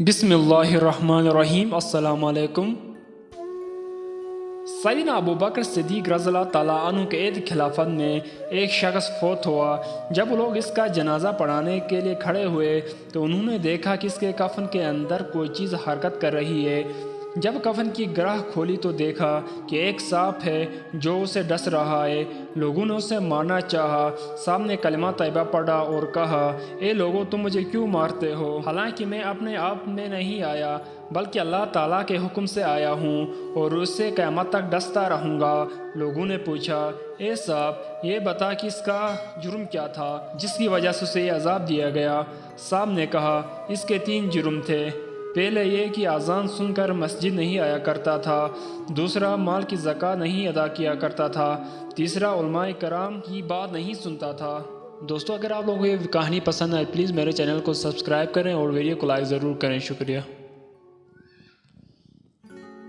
बिस्मिल्लाहिर्रहमानिर्रहीम। अस्सलाम वालेकुम। सैयदना अबू बकर सिद्दीक़ रज़ियल्लाहु ताला अन्हु के ईद खिलाफत में एक शख्स फोत हुआ। जब लोग इसका जनाजा पढ़ाने के लिए खड़े हुए तो उन्होंने देखा कि इसके कफन के अंदर कोई चीज़ हरकत कर रही है। जब कफन की ग्राह खोली तो देखा कि एक सांप है जो उसे डस रहा है। लोगों ने उसे मारना चाहा। सांप ने कलमा तैयबा पढ़ा और कहा, ए लोगों, तुम मुझे क्यों मारते हो? हालांकि मैं अपने आप में नहीं आया बल्कि अल्लाह ताला के हुक्म से आया हूँ और उससे क़यामत तक डसता रहूँगा। लोगों ने पूछा, ए सांप, ये बता कि इसका जुर्म क्या था जिसकी वजह से उसे अजाब दिया गया? सांप ने कहा, इसके 3 जुर्म थे। पहले ये कि अज़ान सुनकर मस्जिद नहीं आया करता था। दूसरा, माल की ज़कात नहीं अदा किया करता था। तीसरा, उलमाए कराम की बात नहीं सुनता था। दोस्तों, अगर आप लोगों को ये कहानी पसंद आए प्लीज़ मेरे चैनल को सब्सक्राइब करें और वीडियो को लाइक ज़रूर करें। शुक्रिया।